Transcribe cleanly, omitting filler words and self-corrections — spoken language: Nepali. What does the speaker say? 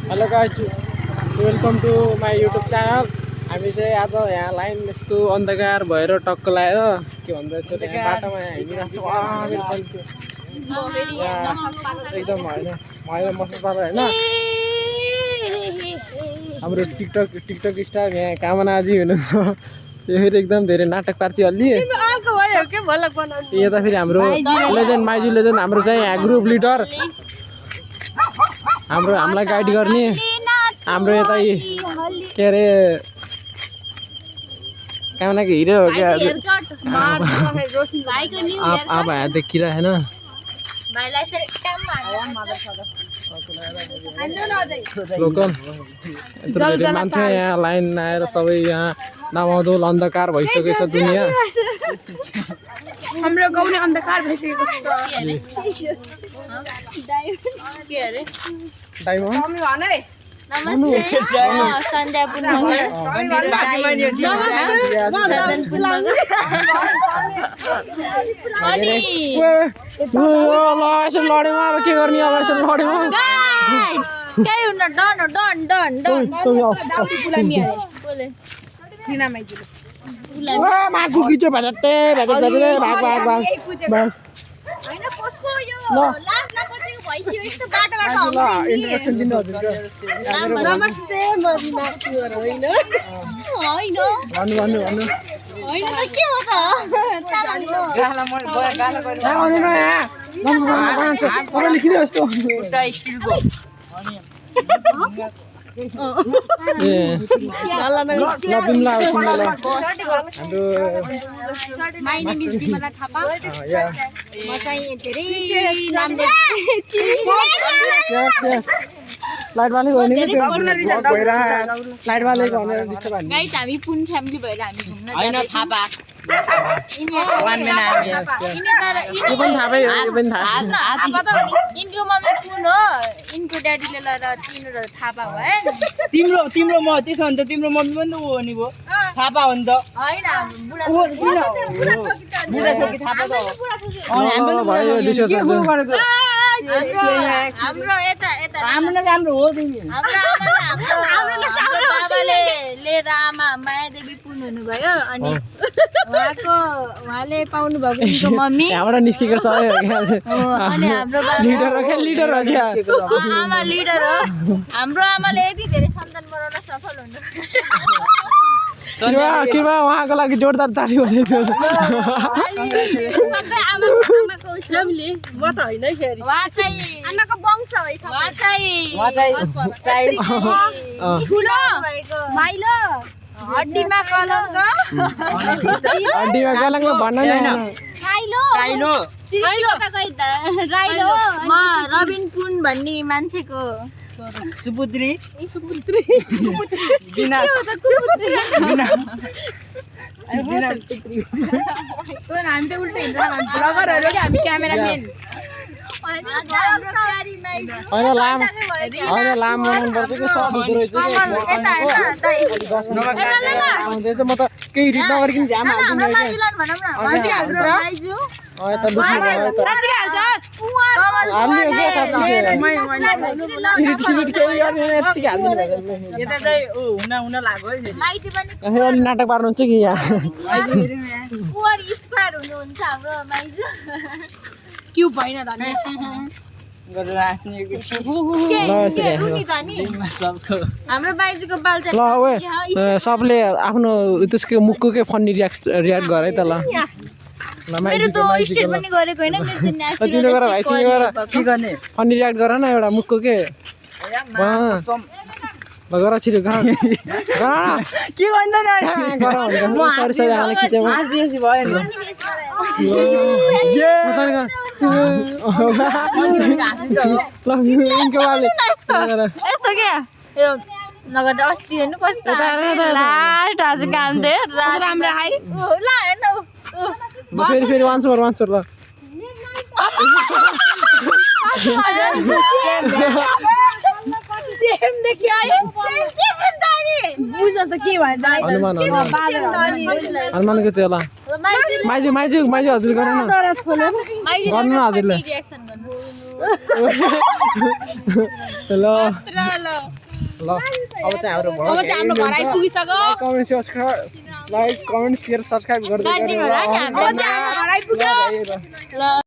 Hello guys, welcome to my YouTube channel. हामी चाहिँ आज यहाँ लाइन यस्तो अन्धकार भएर टक्क लाग्यो के भन्दा बाटोमा हिँडिरहेको एकदम होइन मैले मस्नु पर्यो होइन। हाम्रो टिकटक स्टार यहाँ कामनाजी हुनुहुन्छ, त्यो फेरि एकदम धेरै नाटक पार्छ अलि। यता फेरि हाम्रो लेजेन्ड माइजू लेजेन्ड हाम्रो चाहिँ यहाँ ग्रुप लिडर हामीलाई गाइड गर्ने हाम्रो यता के अरे कामनाको हिरो हो क्या अब देखिरहेन। लोकल यत्रो मान्छे यहाँ लाइन आएर सबै यहाँ नमाउदोल अन्धकार भइसकेको छ दुनियाँ। हाम्रो गाउँ नै अन्धकार भइसकेको छ। लडेमा अब के गर्ने, अब यसो लडेमा मागु खिच्यो भजत्ते भजत्ते भाग भाग भाग भाग। इन्ट्रोडक्सन दिनु हजुर नमस्ते म दिनाक्षी होइन भन्नु भन्नु भन्नु होइन त के हो त गाला म गाला गर्नु आउनु न यहाँ तपाईले किन यस्तो उल्टा स्टिलको अनि My name is Dimala Thapa. म चाहिँ धेरै नामले लाइट वाले भने लाइट वाले भनेर दिन्छ भने गाइस हामी पुन फ्यामिली भएर हामी घुम्न हैन थापा वान मेन यो पनि थाहा भयो, यो पनि थाहा इनको मम्मी पुन हो, इनको ड्याडीले लएर तिनीहरू थापा हो है। तिम्रो म त्यसो भने त तिम्रो मम्मी पनि त उ हो नि भो थापा हो नि त हैन बुढा बुढा छोकी थापा त हो। हाम्रो भयो डिस्कस गरेको हाम्रो यता राम्रो हो तिमी हाम्रो बाबाले लिएर आमा मायादेवी पुन हुनुभयो अनि उहाँले पाउनु भएको इनको मम्मी यहाँबाट निस्केको छ अनि हाम्रो लिडर हो क्या, लिडर हो क्या आमा लिडर हो। हाम्रो आमाले यति धेरै सन्तान बनाउन सफल हुनु कृपया उहाँको लागि जोरदार ताली बजाइदिनु। म त होइन फेरि उहाँ चाहिँ आमाको वंश हो, उहाँ चाहिँ ठुलो माइलो हड्डीमा कलङ्क भन्न म रबिन पुन भन्ने मान्छेको सुपुत्री हामी त उल्टै हिँड्छ ब्लगरहरू कि हामी क्यामेराम्यान होइन लामो बनाउनुपर्छ कि सब हुँदो रहेछ कि म त केही रिड नगरिकन झ्याम हाल्दिनँ यता लुच्नु भयो हाल्ने हो क्या यतिकै हालिदिनु यता चाहिँ हुन लाग्यो है अलि नाटक पार्नुहुन्छ कि यहाँ हुनुहुन्छ हाम्रो माइजू क्यु भएन धनी गरेर हाँस्ने हाम्रो बाइजूको बाल ल सबले आफ्नो त्यसको मुखको के फन्नी रियाक्ट गरे त ल मेरो त स्टेट पनि गरेको हैन तिमीले गर भाइ, तिमीले गर के गर्ने फन्नी रियाक्ट गर न एउटा मुखको के गर छिटो गर के भन्दैन सरी सरी आमाले खिचेमा आजदेखि भयो नि यस्तो के यो नगर्दा अस्ति हेर्नु कस्तो लास्ट आज काम दे राम्रो आइ ल हेर्नु फेरि वान्स मोर ल सेम देखि आयो के सेम दानी बुझ्न त के भयो दानी हनुमानको त्यो ल माइजू हजुर गर्नु न हजुरले रिएक्सन गर्नु ल ल अब चाहिँ हाम्रो भ्लग घर आइपुगिसक्यो लाइक कमेन्ट शेयर सब्स्क्राइब गर्दै गर्नु घर आइपुग्यो ल